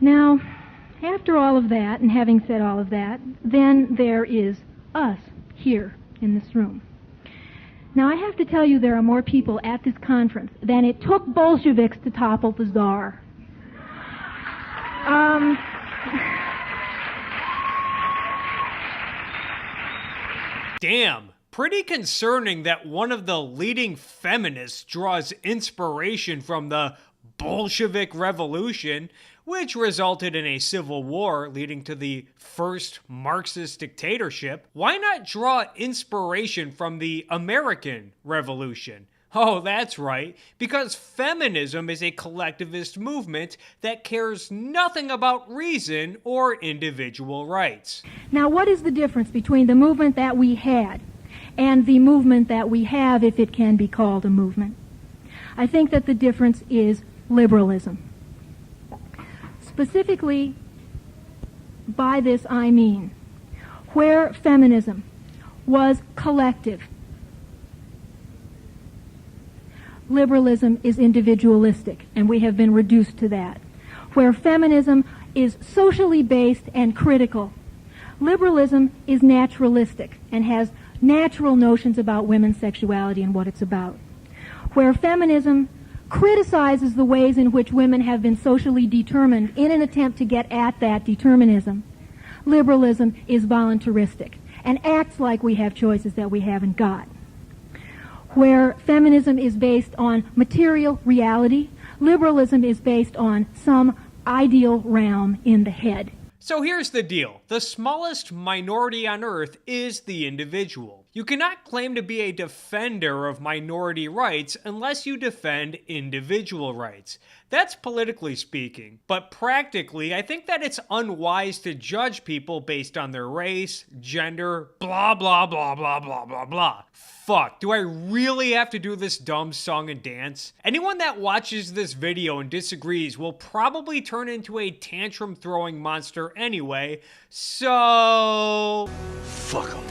Now, after all of that, and having said all of that, then there is us here in this room. Now, I have to tell you there are more people at this conference than it took Bolsheviks to topple the Tsar. Damn, pretty concerning that one of the leading feminists draws inspiration from the Bolshevik Revolution, which resulted in a civil war leading to the first Marxist dictatorship. Why not draw inspiration from the American Revolution? Oh, that's right, because feminism is a collectivist movement that cares nothing about reason or individual rights. Now, what is the difference between the movement that we had and the movement that we have, if it can be called a movement? I think that the difference is liberalism. Specifically, by this I mean, where feminism was collective, liberalism is individualistic, and we have been reduced to that. Where feminism is socially based and critical, liberalism is naturalistic and has natural notions about women's sexuality and what it's about. Where feminism criticizes the ways in which women have been socially determined in an attempt to get at that determinism, liberalism is voluntaristic and acts like we have choices that we haven't got. Where feminism is based on material reality, liberalism is based on some ideal realm in the head. So here's the deal. The smallest minority on earth is the individual. You cannot claim to be a defender of minority rights unless you defend individual rights. That's politically speaking. But practically, I think that it's unwise to judge people based on their race, gender, blah, blah, blah, blah, blah, blah, blah. Fuck, do I really have to do this dumb song and dance? Anyone that watches this video and disagrees will probably turn into a tantrum-throwing monster anyway, so... Fuck 'em.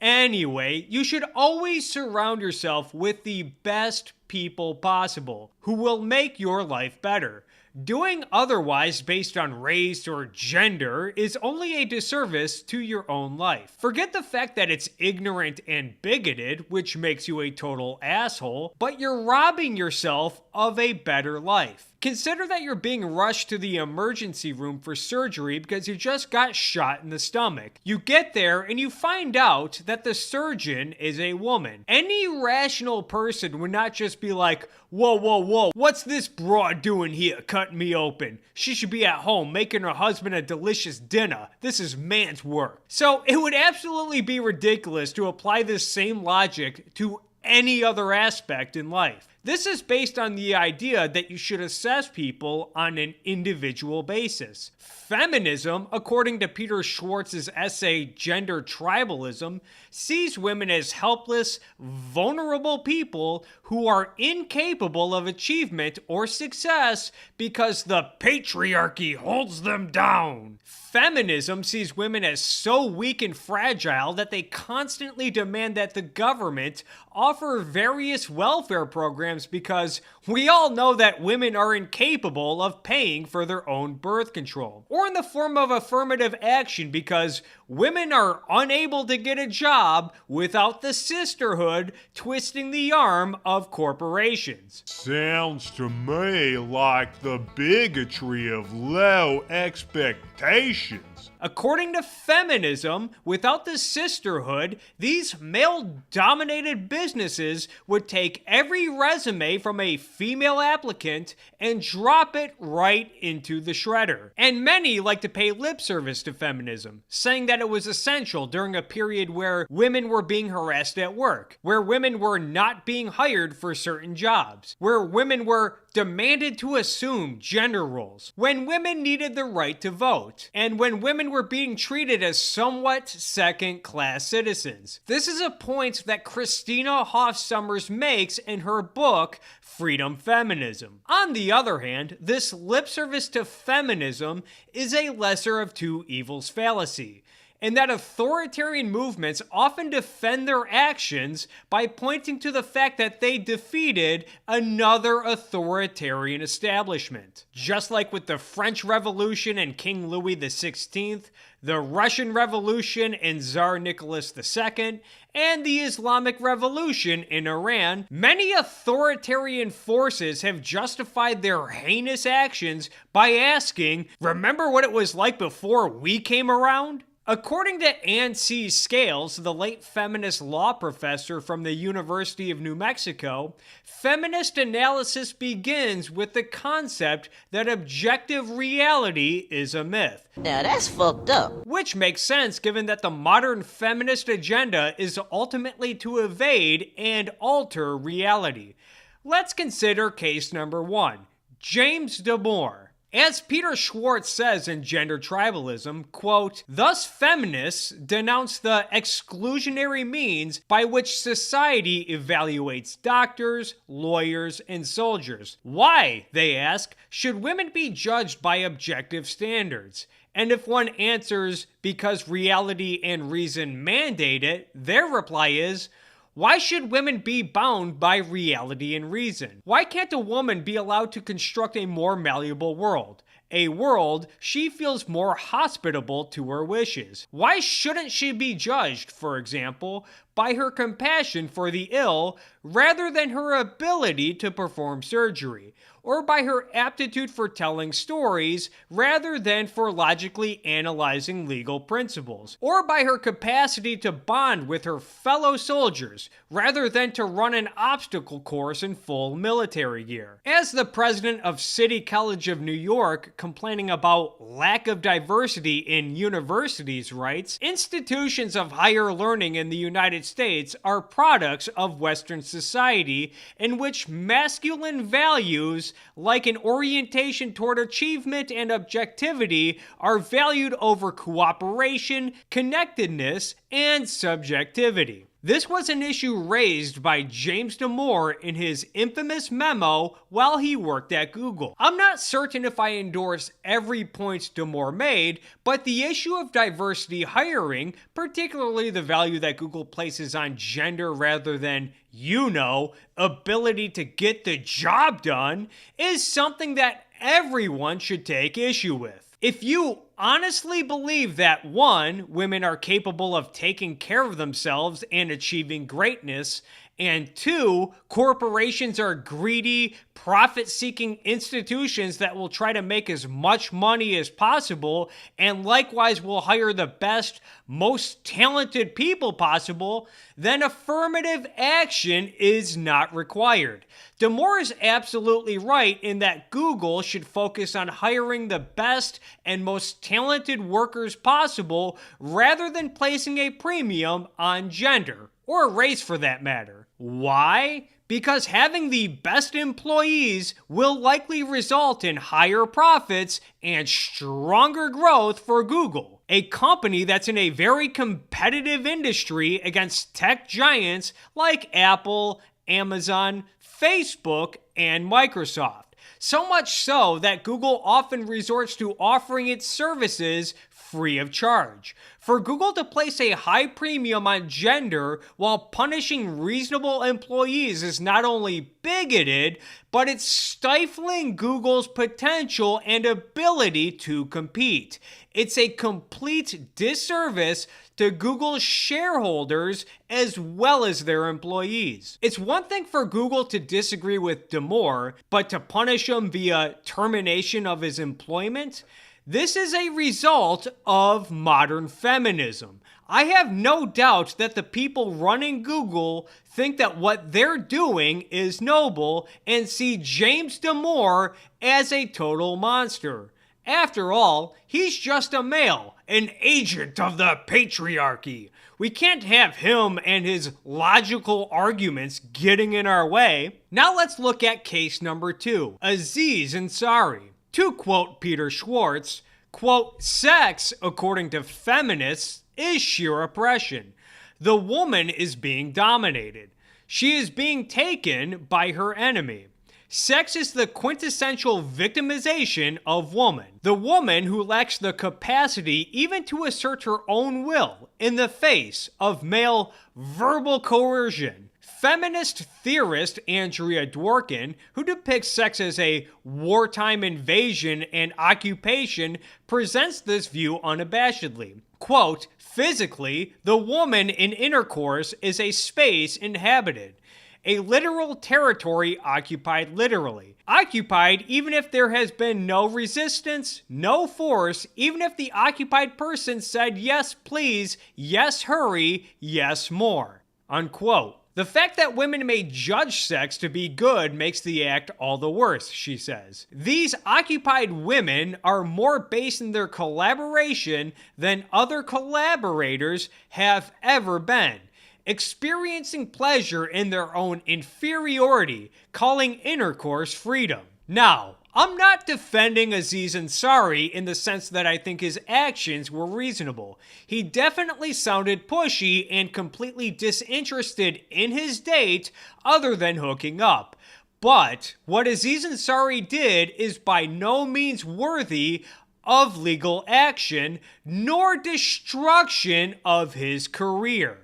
Anyway, you should always surround yourself with the best people possible who will make your life better. Doing otherwise based on race or gender is only a disservice to your own life. Forget the fact that it's ignorant and bigoted, which makes you a total asshole, but you're robbing yourself of a better life. Consider that you're being rushed to the emergency room for surgery because you just got shot in the stomach. You get there and you find out that the surgeon is a woman. Any rational person would not just be like, whoa, whoa, whoa, what's this broad doing here cutting me open? She should be at home making her husband a delicious dinner. This is man's work. So it would absolutely be ridiculous to apply this same logic to any other aspect in life. This is based on the idea that you should assess people on an individual basis. Feminism, according to Peter Schwartz's essay Gender Tribalism, sees women as helpless, vulnerable people who are incapable of achievement or success because the patriarchy holds them down. Feminism sees women as so weak and fragile that they constantly demand that the government offer various welfare programs because we all know that women are incapable of paying for their own birth control. Or in the form of affirmative action because women are unable to get a job without the sisterhood twisting the arm of corporations. Sounds to me like the bigotry of low expectations. According to feminism, without the sisterhood, these male-dominated businesses would take every resume from a female applicant and drop it right into the shredder. And many like to pay lip service to feminism, saying that it was essential during a period where women were being harassed at work, where women were not being hired for certain jobs, where women were demanded to assume gender roles, when women needed the right to vote, and when women were being treated as somewhat second-class citizens. This is a point that Christina Hoff Sommers makes in her book, Freedom Feminism. On the other hand, this lip service to feminism is a lesser of two evils fallacy. and that authoritarian movements often defend their actions by pointing to the fact that they defeated another authoritarian establishment. Just like with the French Revolution and King Louis XVI, the Russian Revolution and Tsar Nicholas II, and the Islamic Revolution in Iran, many authoritarian forces have justified their heinous actions by asking, remember what it was like before we came around? According to Ann C. Scales, the late feminist law professor from the University of New Mexico, feminist analysis begins with the concept that objective reality is a myth. Now that's fucked up. Which makes sense given that the modern feminist agenda is ultimately to evade and alter reality. Let's consider case number 1, James Damore. As Peter Schwartz says in Gender Tribalism, quote, thus feminists denounce the exclusionary means by which society evaluates doctors, lawyers, and soldiers. Why, they ask, should women be judged by objective standards? And if one answers, because reality and reason mandate it, their reply is, why should women be bound by reality and reason? Why can't a woman be allowed to construct a more malleable world? A world she feels more hospitable to her wishes. Why shouldn't she be judged, for example, by her compassion for the ill rather than her ability to perform surgery? Or by her aptitude for telling stories rather than for logically analyzing legal principles? Or by her capacity to bond with her fellow soldiers rather than to run an obstacle course in full military gear? As the president of City College of New York complaining about lack of diversity in universities writes, institutions of higher learning in the United States are products of Western society in which masculine values like an orientation toward achievement and objectivity are valued over cooperation, connectedness, and subjectivity. This was an issue raised by James Damore in his infamous memo while he worked at Google. I'm not certain if I endorse every point Damore made, but the issue of diversity hiring, particularly the value that Google places on gender rather than, ability to get the job done, is something that everyone should take issue with. If you honestly believe that 1, women are capable of taking care of themselves and achieving greatness, and 2, corporations are greedy, profit-seeking institutions that will try to make as much money as possible and likewise will hire the best, most talented people possible, then affirmative action is not required. Damore is absolutely right in that Google should focus on hiring the best and most talented workers possible rather than placing a premium on gender, or race for that matter. Why? Because having the best employees will likely result in higher profits and stronger growth for Google, a company that's in a very competitive industry against tech giants like Apple, Amazon, Facebook, and Microsoft. So much so that Google often resorts to offering its services free of charge. For Google to place a high premium on gender while punishing reasonable employees is not only bigoted, but it's stifling Google's potential and ability to compete. It's a complete disservice to Google's shareholders as well as their employees. It's one thing for Google to disagree with Damore, but to punish him via termination of his employment? This is a result of modern feminism. I have no doubt that the people running Google think that what they're doing is noble and see James Damore as a total monster. After all, he's just a male, an agent of the patriarchy. We can't have him and his logical arguments getting in our way. Now let's look at case number 2, Aziz Ansari. To quote Peter Schwartz, quote, sex, according to feminists, is sheer oppression. The woman is being dominated. She is being taken by her enemy. sex is the quintessential victimization of woman. The woman who lacks the capacity even to assert her own will in the face of male verbal coercion. Feminist theorist Andrea Dworkin, who depicts sex as a wartime invasion and occupation, presents this view unabashedly. Quote, physically, the woman in intercourse is a space inhabited, a literal territory occupied literally. Occupied even if there has been no resistance, no force, even if the occupied person said yes please, yes hurry, yes more. Unquote. The fact that women may judge sex to be good makes the act all the worse, she says. These occupied women are more based in their collaboration than other collaborators have ever been, experiencing pleasure in their own inferiority, calling intercourse freedom. Now, I'm not defending Aziz Ansari in the sense that I think his actions were reasonable. He definitely sounded pushy and completely disinterested in his date other than hooking up. But what Aziz Ansari did is by no means worthy of legal action nor destruction of his career.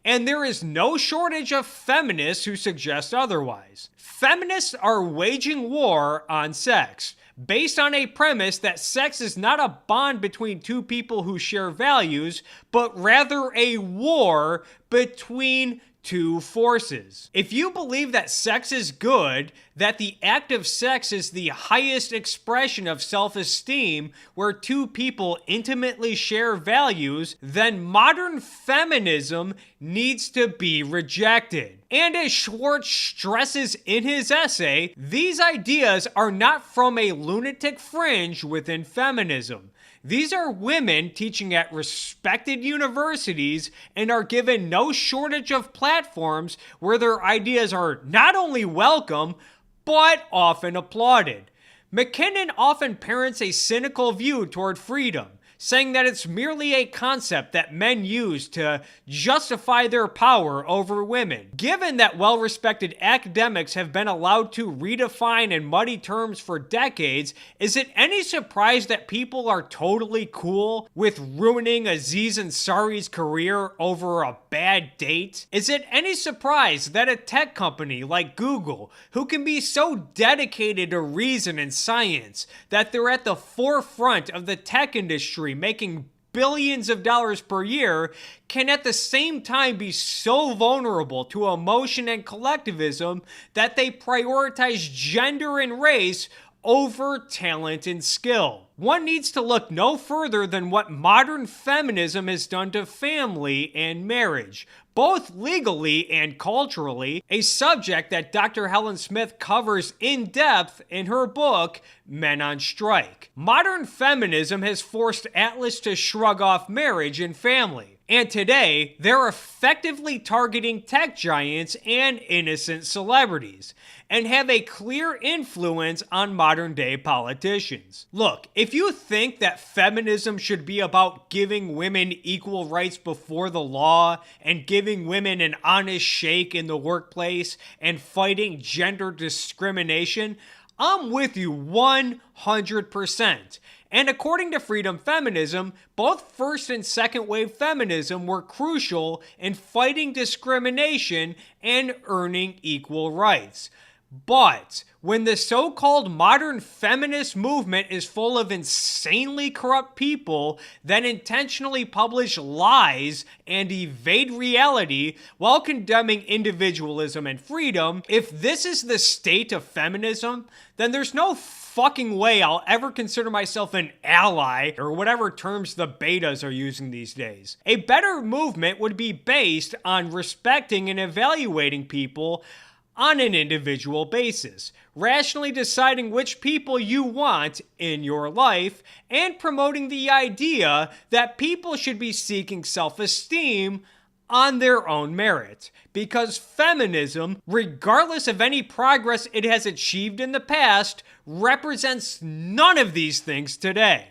And there is no shortage of feminists who suggest otherwise. Feminists are waging war on sex, based on a premise that sex is not a bond between two people who share values, but rather a war between two forces. If you believe that sex is good, that the act of sex is the highest expression of self-esteem where two people intimately share values, then modern feminism needs to be rejected. And as Schwartz stresses in his essay, these ideas are not from a lunatic fringe within feminism. These are women teaching at respected universities and are given no shortage of platforms where their ideas are not only welcome, but often applauded. McKinnon often parents a cynical view toward freedom, saying that it's merely a concept that men use to justify their power over women. Given that well-respected academics have been allowed to redefine and muddy terms for decades, is it any surprise that people are totally cool with ruining Aziz Ansari's career over a bad date? Is it any surprise that a tech company like Google, who can be so dedicated to reason and science that they're at the forefront of the tech industry making billions of dollars per year, can at the same time be so vulnerable to emotion and collectivism that they prioritize gender and race over talent and skill? One needs to look no further than what modern feminism has done to family and marriage, both legally and culturally, a subject that Dr. Helen Smith covers in depth in her book, Men on Strike. Modern feminism has forced Atlas to shrug off marriage and family. And today, they're effectively targeting tech giants and innocent celebrities, and have a clear influence on modern-day politicians. Look, if you think that feminism should be about giving women equal rights before the law, and giving women an honest shake in the workplace, and fighting gender discrimination, I'm with you 100%. And according to Freedom Feminism, both first and second wave feminism were crucial in fighting discrimination and earning equal rights. But when the so-called modern feminist movement is full of insanely corrupt people that intentionally publish lies and evade reality while condemning individualism and freedom, if this is the state of feminism, then there's no fucking way I'll ever consider myself an ally, or whatever terms the betas are using these days. A better movement would be based on respecting and evaluating people on an individual basis, rationally deciding which people you want in your life, and promoting the idea that people should be seeking self-esteem on their own merit. Because feminism, regardless of any progress it has achieved in the past, represents none of these things today.